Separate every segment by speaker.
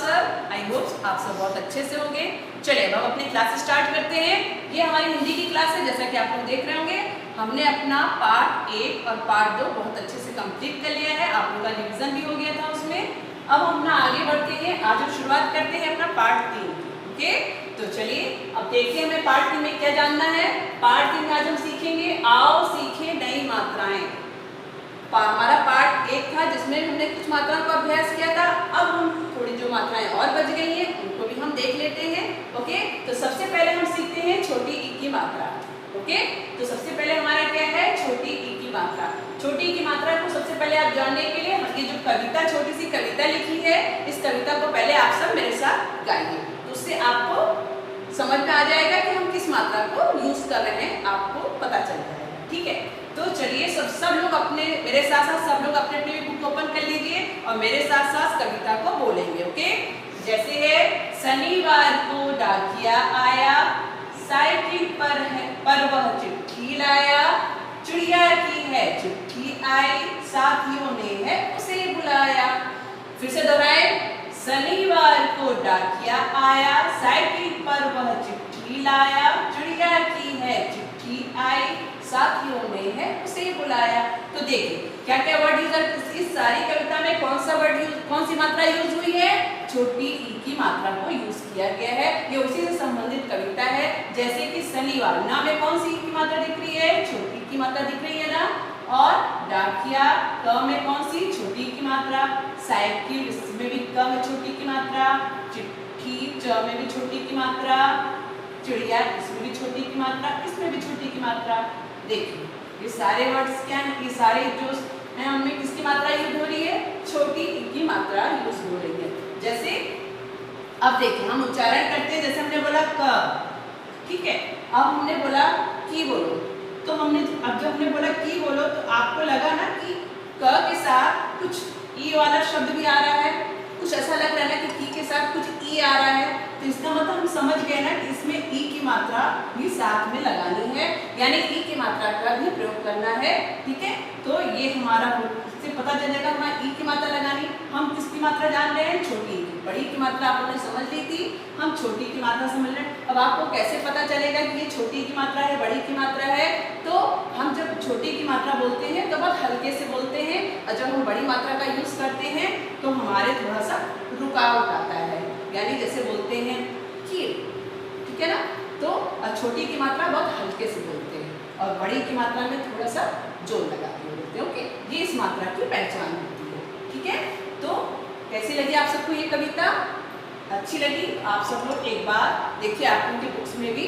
Speaker 1: सब? I hope आप सब बहुत अच्छे से होंगे। चलिए अब हम अपनी क्लास स्टार्ट करते हैं। ये हमारी हिंदी की क्लास है, जैसा कि आप लोग देख रहे होंगे। हमने अपना पार्ट 1 और पार्ट 2 बहुत अच्छे से कंप्लीट कर लिया है। आप लोगों का रिवीजन भी हो गया था उसमें। अब हम अपना आगे बढ़ते हैं। आज हम शुरुआत करते हैं अपना पार्ट 3 की। ओके, तो चलिए अब देखिए हमें पार्ट 3 में क्या जानना है। पार्ट 3 में आज हम सीखेंगे आओ सीखें नई मात्राएं। हमारा पार्ट 1 था जिसमें हमने कुछ मात्राओं का अभ्यास किया था। अब हम थोड़ी जो मात्राएं और बच गई हैं उनको भी हम देख लेते हैं। ओके, तो सबसे पहले हम सीखते हैं छोटी ई की मात्रा। ओके, तो सबसे पहले हमारा क्या है, छोटी ई की मात्रा। छोटी ई की मात्रा को सबसे पहले आप जानने के लिए ये जो कविता, छोटी सी कविता लिखी है, इस कविता को पहले आप सब मेरे साथ गाइए, तो उससे आपको समझ में आ जाएगा कि हम किस मात्रा को यूज कर रहे हैं, आपको पता चल जाएगा। ठीक है, तो चलिए सब लोग अपने मेरे साथ साथ सब लोग अपने अपनी बुक ओपन कर लीजिए और मेरे साथ साथ कविता को बोलेंगे। ओके, जैसे है, शनिवार को डाकिया आया, साइकिल पर वह चिट्ठी लाया, चिड़िया की है चिट्ठी आई, साथियों ने है उसे बुलाया। फिर से दोहराए, शनिवार को डाकिया आया, साइकिल पर वह चिट्ठी लाया, चिड़िया की है चिट्ठी आई, साथियों ने है उसे बुलाया। तो देखिए क्या क्या वर्ड यूज, इस सारी कविता में कौन सा वर्ड यूज, कौन सी मात्रा यूज हुई है, छोटी ई की मात्रा को यूज किया गया है। ये उसी से संबंधित कविता है। जैसे कि शनिवार नाम में कौन सी ई की मात्रा दिख रही है, छोटी की मात्रा दिख रही है ना। और डाकिया क में कौन सी, छोटी की मात्रा। साइकिल इसमें भी क में छोटी की मात्रा। चिट्ठी च में भी छोटी की मात्रा। चिड़िया इसमें भी छोटी की मात्रा, इसमें भी छोटी की मात्रा। देखिए ये सारे वर्ड्स क्या हैं, ये सारे जो हैं उनमें किसकी मात्रा यूज हो रही है, छोटी ई की मात्रा यूज हो रही है। जैसे अब देखिए हम उच्चारण करते हैं। जैसे हमने बोला क, ठीक है, अब हमने बोला की बोलो, तो हमने अब जब हमने बोला की बोलो तो आपको लगा ना कि क के साथ कुछ ई वाला शब्द भी आ रहा है, कुछ ऐसा लग रहा है ना कि की के साथ कुछ ई आ रहा है। तो इसका मतलब हम समझ गए ना कि इसमें ई की मात्रा भी साथ में लगानी है, यानी ई की मात्रा का भी प्रयोग करना है। ठीक है, तो ये हमारा इससे पता चलेगा हमारा ई की मात्रा लगानी। हम किसकी मात्रा जान रहे हैं, छोटी की। बड़ी की मात्रा आप लोगों ने समझ ली थी, हम छोटी की मात्रा समझ रहे हैं। अब आपको कैसे पता चलेगा कि ये छोटी की मात्रा है, बड़ी की मात्रा है, तो हम जब छोटी की मात्रा बोलते हैं तो बहुत हल्के से बोलते हैं, और जब हम बड़ी मात्रा का यूज करते हैं तो हमारे थोड़ा सा रुकावट आता है, यानी जैसे बोलते हैं कि, ठीक है ना। तो छोटी की मात्रा बहुत हल्के से बोलते हैं और बड़ी की मात्रा में थोड़ा सा जोर लगा के बोलते हैं। ओके, ये इस मात्रा की पहचान होती है। ठीक है, तो कैसी लगी आप सबको ये कविता, अच्छी लगी? आप सब लोग एक बार देखिए, आप लोगों की बुक्स में भी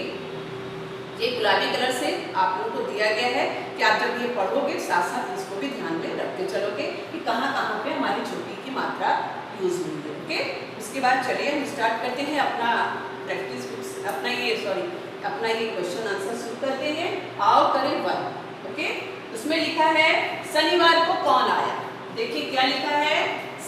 Speaker 1: ये गुलाबी कलर से आप लोगों को दिया गया है कि आप जब ये पढ़ोगे साथ साथ इसको भी ध्यान में रखते चलोगे कि कहाँ कहाँ पे हमारी छोटी की मात्रा यूज हुई है। ओके, उसके बाद चलिए हम स्टार्ट करते हैं अपना प्रैक्टिस बुक्स, अपना ये क्वेश्चन आंसर शुरू करते हैं। आओ करें 1। ओके, उसमें लिखा है शनिवार को कौन आया। देखिए क्या लिखा है,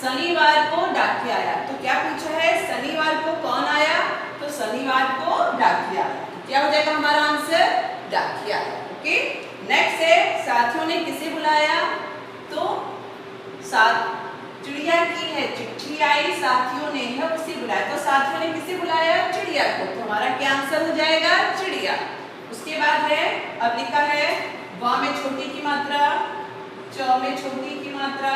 Speaker 1: शनिवार को डाकिया आया। तो क्या पूछा है, शनिवार को कौन आया, तो शनिवार को डाकिया आया। तो क्या हो जाएगा हमारा आंसर, डाकिया आया। ओके, नेक्स्ट है साथियों ने किसे बुलाया, तो चिड़िया की है चिट्ठी आई, साथियों ने है उसे बुलाया। तो साथियों ने किसे बुलाया, चिड़िया को। तो हमारा क्या आंसर हो जाएगा, चिड़िया। उसके बाद है, अब लिखा है व में छोटी की मात्रा, च में छोटी की मात्रा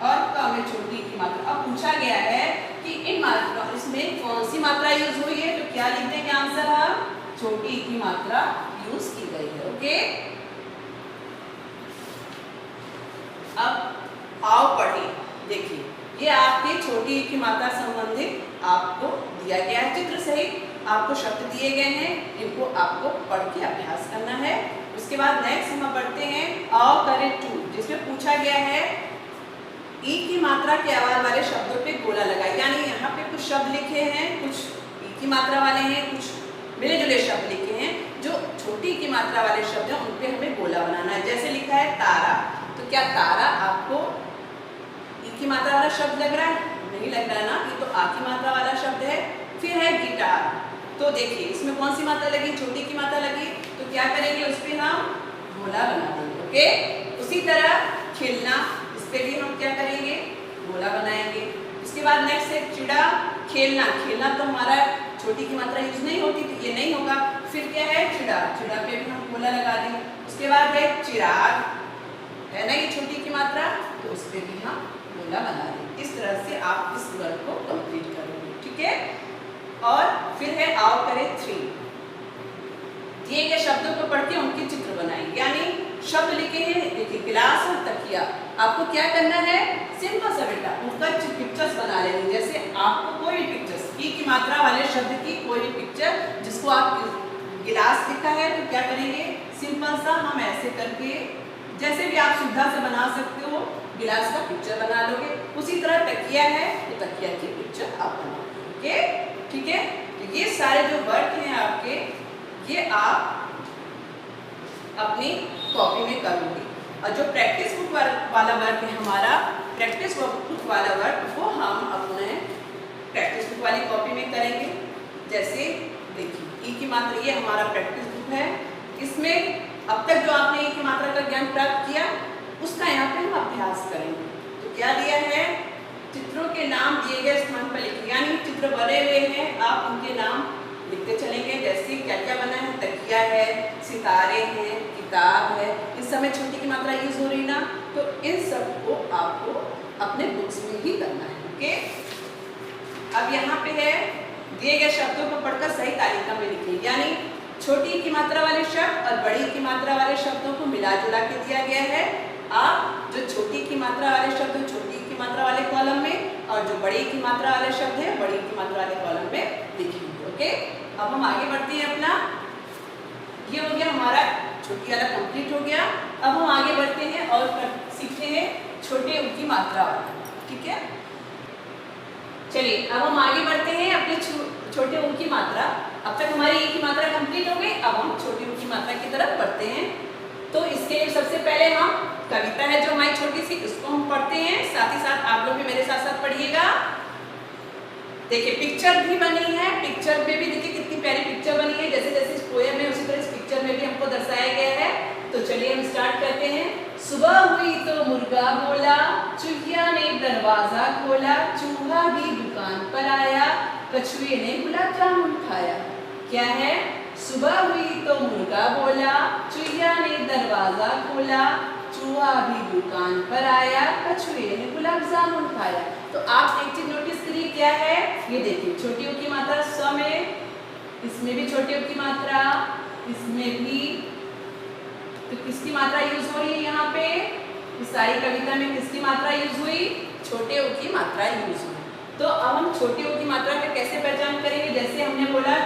Speaker 1: और क में छोटी की मात्रा। अब पूछा गया है कि इन मात्रा इसमें कौन सी मात्रा यूज हुई है, तो क्या लिख देंगे आंसर हम, छोटी की मात्रा यूज की गई है। ओके, अब आओ पढ़े। देखिए ये आपके छोटी की मात्रा संबंधित आपको दिया गया है, चित्र सहित आपको शब्द दिए गए हैं, इनको आपको पढ़ के अभ्यास करना है। उसके बाद नेक्स्ट हम बढ़ते हैं आओ करें 2, जिसमें पूछा गया है ई की मात्रा के आवाज वाले शब्दों पे गोला लगाए। यानी यहाँ पे कुछ शब्द लिखे हैं, कुछ ई की मात्रा वाले हैं, कुछ मिले जुले शब्द लिखे हैं। जो छोटी की मात्रा वाले शब्द हैं उन पे हमें गोला बनाना है। जैसे लिखा है तारा, तो क्या तारा आपको ई की मात्रा वाला शब्द लग रहा है, नहीं लग रहा है ना, ये तो आ की मात्रा वाला शब्द है। फिर है गिटार, तो देखिए इसमें कौन सी मात्रा लगी, छोटी की मात्रा लगी, तो क्या करेंगे, उस पर हम गोला बना देंगे। ओके, उसी तरह खिलना, इस पे भी हम क्या करेंगे, गोला बनाएंगे। उसके बाद नेक्स्ट है चिड़ा, खेलना, खेलना तो हमारा छोटी की मात्रा यूज नहीं होती, तो ये नहीं होगा। फिर क्या है, चिड़ा, चिड़ा पे भी हम बोला लगा देंगे। उसके बाद है चिराग, है ना ये छोटी की मात्रा, तो उस पर भी हम बोला बना देंगे। इस तरह से आप इस वर्ड को कंप्लीट करोगे, ठीक है। और फिर है आओ करें 3। दिए गए शब्दों को पढ़ के उनके चित्र बनाएंगे, यानी शब्द लिखे हैं, देखिए गिलास और तकिया। आपको क्या करना है, सिंपल सा बेटा, उनका पिक्चर्स बना लेंगे। जैसे आपको कोई भी पिक्चर्स ई की मात्रा वाले शब्द की कोई भी पिक्चर, जिसको आप गिलास लिखा है तो क्या करेंगे, सिंपल सा हम ऐसे करके, जैसे भी आप सुविधा से बना सकते हो, गिलास का पिक्चर बना लोगे। उसी तरह तकिया है तो तकिया की पिक्चर आप बनाओगे, ओके, ठीक है। तो ये सारे जो वर्क हैं आपके, ये आप अपनी कॉपी में करोगे। और जो प्रैक्टिस बुक वाला वर्क है हमारा, प्रैक्टिस बुक वाला वर्क वो हम अपने प्रैक्टिस बुक वाली कॉपी में करेंगे। जैसे देखिए ई की मात्रा, ये हमारा प्रैक्टिस बुक है। इसमें अब तक जो आपने ई की मात्रा का ज्ञान प्राप्त किया, उसका यहाँ पे हम अभ्यास करेंगे। तो क्या दिया है, चित्रों के नाम दिए गए स्थान पर लिखिए, यानी चित्र बने हुए हैं, आप उनके नाम लिखते चलेंगे। जैसे क्या क्या बना है, तकिया है, सितारे हैं, किताब है। इस समय छोटी की मात्रा यूज हो रही ना, तो इन सब को आपको अपने बुक्स में ही करना है, ओके। अब यहाँ पे है दिए गए शब्दों को पढ़कर सही तालिका में लिखिए, यानी छोटी की मात्रा वाले शब्द और बड़ी की मात्रा वाले शब्दों को मिला जुला के दिया गया है। आप जो छोटी की मात्रा वाले शब्द है छोटी की मात्रा वाले कॉलम में, और जो बड़ी की मात्रा वाले शब्द है बड़ी की मात्रा वाले कॉलम में लिखेंगे, ओके। अब हम आगे बढ़ते हैं अपना, ये हो गया हमारा छोटी वाला कंप्लीट हो गया। अब हम आगे बढ़ते हैं और सीखते हैं छोटे ऊ की मात्रा वाला, ठीक है। चलिए अब हम आगे बढ़ते हैं अपने छोटे ऊ की मात्रा। अब तक हमारी ई की मात्रा कंप्लीट हो गई, अब हम छोटी ऊ की मात्रा की तरफ बढ़ते हैं। तो इसके लिए सबसे पहले हम कविता है जो हमारी छोटी सी, उसको हम पढ़ते हैं। साथ ही साथ आप लोग भी मेरे साथ साथ पढ़िएगा। देखिए पिक्चर भी बनी है, पिक्चर में भी देखिए कितनी प्यारी पिक्चर बनी है। जैसे जैसे इस पोएम में, उसी तरह इस पिक्चर में भी हमको दर्शाया गया है। तो चलिए हम स्टार्ट करते हैं। सुबह हुई तो मुर्गा बोला, चूहिया ने दरवाजा खोला, चूहा भी दुकान पर आया, कछुए ने गुलाब जामुन खाया। क्या है, सुबह हुई तो मुर्गा बोला, चूहिया ने दरवाजा खोला, चूहा भी दुकान पर आया, कछुए ने गुलाब जामुन खाया। तो आप एक चीज नोटिस करिए, क्या है, ये देखिए छोटी ऊ की मात्रा स में, इसमें भी छोटे ऊ की मात्रा, इसमें भी। तो किसकी मात्रा यूज हो रही है यहाँ पे, इस सारी कविता में किसकी मात्रा यूज हुई, छोटे ऊ की मात्रा यूज हुई। तो अब हम छोटे ऊ की मात्रा का कैसे पहचान करेंगे, जैसे हमने बोला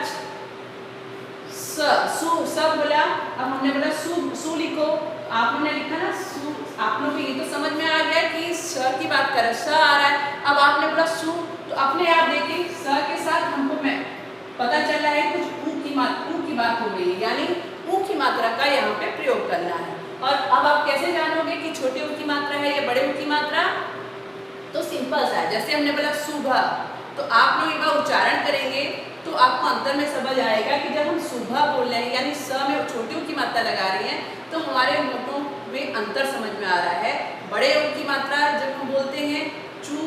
Speaker 1: सब बोला, अब हमने बोला सु लिखो, आपने लिखा ना सु, आप लोग को ये तो समझ में आ गया कि स की बात करें, स आ रहा है। अब आपने बोला सु, तो अपने आप देखिए स के साथ हमको पता चल रहा है कुछ ऊ की बात हो रही है, यानी ऊ की मात्रा का यहाँ पे प्रयोग करना है। और अब आप कैसे जानोगे कि छोटे ऊ की मात्रा है या बड़े ऊ की मात्रा, तो सिंपल सा है। जैसे हमने बोला सुबह, तो आप लोग एक बार उच्चारण करेंगे तो आपको अंतर में समझ आएगा कि जब हम सुबह बोल रहे हैं, यानी स में छोटी ऊ की मात्रा लगा रही हैं, तो हमारे होठों में अंतर समझ में आ रहा है। बड़े ऊ की मात्रा जब हम बोलते हैं चू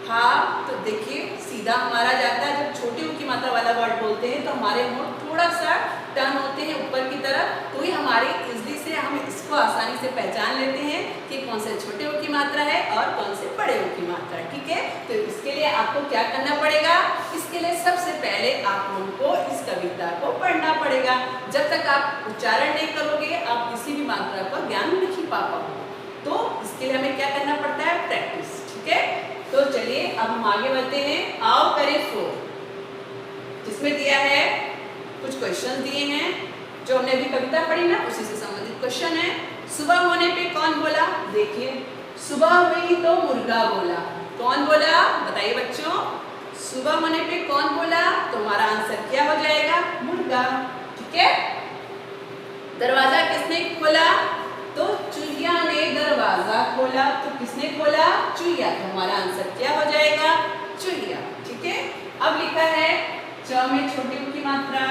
Speaker 1: हा, तो देखिए सीधा हमारा जाता है। जब छोटी ऊ की मात्रा वाला वर्ड बोलते हैं तो हमारे होठ थोड़ा सा टर्न होते हैं ऊपर की तरफ, तो ये हमारे इजली से हम इसको आसानी से पहचान लेते हैं कि कौन से छोटे ऊ की मात्रा है और कौन से बड़े ऊ की मात्रा है, ठीक है। तो इसके लिए आपको क्या करना पड़ेगा, इसके लिए सबसे पहले आप लोगों को इस कविता को पढ़ना पड़ेगा। जब तक आप उच्चारण नहीं करोगे, आप किसी भी मात्रा का ज्ञान नहीं पा पाओगे। तो इसके लिए हमें क्या करना पड़ता है, प्रैक्टिस, ठीक है। तो चलिए अब हम आगे बढ़ते हैं। आओ करें 4, जिसमें दिया है कुछ क्वेश्चन दिए हैं, जो हमने अभी कविता पढ़ी ना उसी से संबंधित क्वेश्चन है। सुबह होने पे कौन बोला, देखिए सुबह हुई तो मुर्गा बोला, कौन बोला बताइए बच्चों, सुबह होने पे कौन बोला, तो हमारा आंसर क्या हो जाएगा, मुर्गा, ठीक है। दरवाजा किसने खोला, तो चूहिया ने दरवाजा खोला, तो किसने खोला, चूहिया, तो हमारा आंसर क्या हो जाएगा, चूहिया, ठीक है। अब लिखा है च में छोटे ऊ की मात्रा,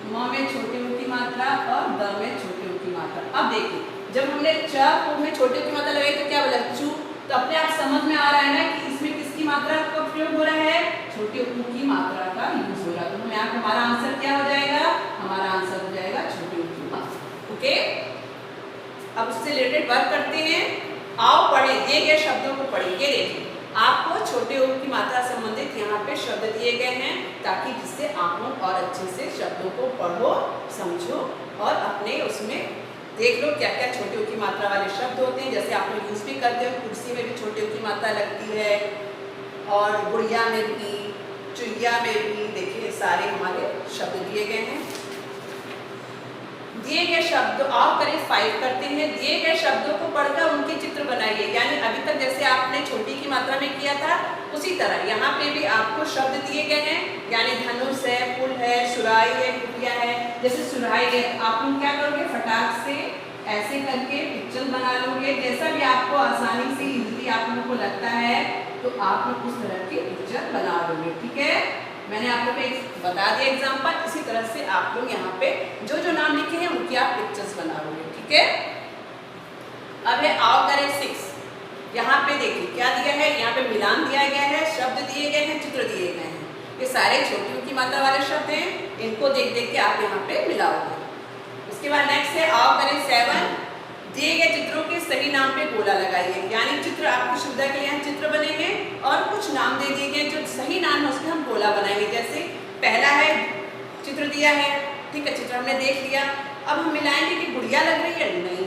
Speaker 1: म में छोटे ऊ की मात्रा और द में छोटे ऊ की मात्रा। अब देखिए जब हमने च में छोटे ऊ की मात्रा लगाई तो क्या बोला, चू, तो अपने आप समझ में आ रहा है ना कि इसमें किसकी मात्रा का प्रयोग हो रहा है, छोटे ऊ की मात्रा का यूज होगा। तो हम यहाँ हमारा आंसर क्या हो जाएगा, हमारा आंसर हो जाएगा छोटे ऊ की मात्रा। ओके, अब उससे रिलेटेड वर्क करते हैं। आओ पढ़े, दिए गए शब्दों को पढ़ें। ये देखिए आपको छोटे ऊ की मात्रा संबंधित यहाँ पे शब्द दिए गए हैं, ताकि जिससे आप लोग और अच्छे से शब्दों को पढ़ो, समझो और अपने उसमें देख लो क्या क्या छोटे ऊ की मात्रा वाले शब्द होते हैं। जैसे आप लोग यूज भी करते हो, कुर्सी में भी छोटे ऊ की मात्रा लगती है और गुड़िया में भी, चुईया में भी। देखिए सारे हमारे शब्द दिए गए हैं। दिए गए शब्द और करें 5 करते हैं। दिए गए शब्दों को पढ़कर उनके चित्र बनाइए। यानी अभी तक जैसे आपने छोटी की मात्रा में किया था, उसी तरह यहाँ पे भी आपको शब्द दिए गए हैं। यानी धनुष है, फूल है, सुराही है, कुटिया है। जैसे सुराही है, आप लोग क्या करोगे, फटाक से ऐसे करके पिक्चर बना लोगे। जैसा भी आपको आसानी से इजीली आप लोगों को लगता है, तो आप लोग उस तरह की पिक्चर बना लोगे। ठीक है, मैंने आप लोग को बता दिया एग्जाम्पल। इसी तरह से आप लोग यहाँ पे जो जो नाम लिखे हैं उनकी आप पिक्चर्स बना लोगे। ठीक है, अब है आओ करें 6। यहाँ पे देखिए क्या दिया है, यहाँ पे मिलान दिया गया है, शब्द दिए गए हैं, चित्र दिए गए हैं। ये सारे छोटी ऊ की मात्रा वाले शब्द हैं, इनको देख देख के आप यहाँ पे मिलाओगे। उसके बाद नेक्स्ट है आओ करें 7। दिए गए चित्रों के सही नाम पे गोला लगाइए। यानी चित्र आपकी सुविधा के यहाँ चित्र बनेंगे और कुछ नाम दे दिए गए, जो सही नाम है उसमें हम गोला बनाएंगे। जैसे पहला है चित्र दिया है, ठीक है, चित्र हमने देख लिया। अब हम मिलाएंगे कि गुड़िया लग रही है, नहीं,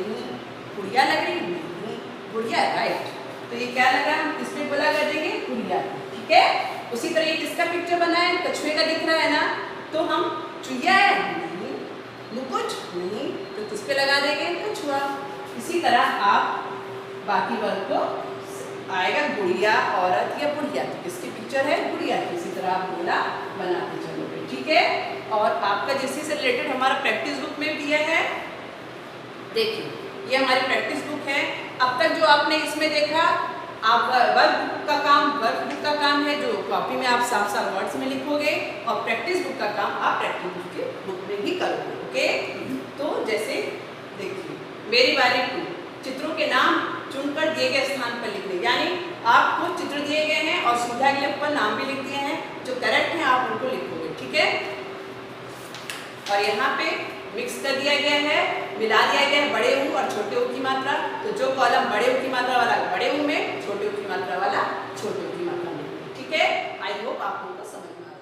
Speaker 1: गुड़िया लग रही है, नहीं, गुड़िया राइट। तो ये क्या लग रहा है, हम किस पे गोला कर देंगे, गुड़िया। ठीक है, उसी तरह ये किसका पिक्चर बना है, कछुए का दिख रहा है ना, तो हम चुईया है, नहीं, मुकुट नहीं, तो किस पे लगा देंगे, कछुआ। इसी तरह आप बाकी वर्ग को आएगा गुड़िया, औरत या बुढ़िया, तो किसकी पिक्चर है, गुड़िया। इसी तरह आप गोला बनाते चलोगे। ठीक है, और आपका जिससे से रिलेटेड हमारा प्रैक्टिस बुक में दिया है। देखिए ये हमारी प्रैक्टिस बुक है। अब तक जो आपने इसमें देखा, आप वर्क बुक का काम है जो कॉपी में आप साफ साफ वर्ड्स में लिखोगे, और प्रैक्टिस बुक का काम आप प्रैक्टिस बुक में ही करोगे। ओके, तो जैसे देखिए मेरी बारी 2, चित्रों के नाम चुनकर दिए गए स्थान पर लिखने। यानी आपको चित्र दिए गए हैं और सुविधा के लिए ऊपर नाम भी लिख दिए हैं, जो करेक्ट है आप उनको लिखोगे। ठीक है, और यहाँ पे मिक्स कर दिया गया है, मिला दिया गया है बड़े ऊ और छोटे ऊ की मात्रा। तो जो कॉलम बड़े ऊ की मात्रा वाला बड़े ऊ में, छोटे ऊ की मात्रा वाला छोटे ऊ की मात्रा में। ठीक है, आई होप आप लोगों को समझ में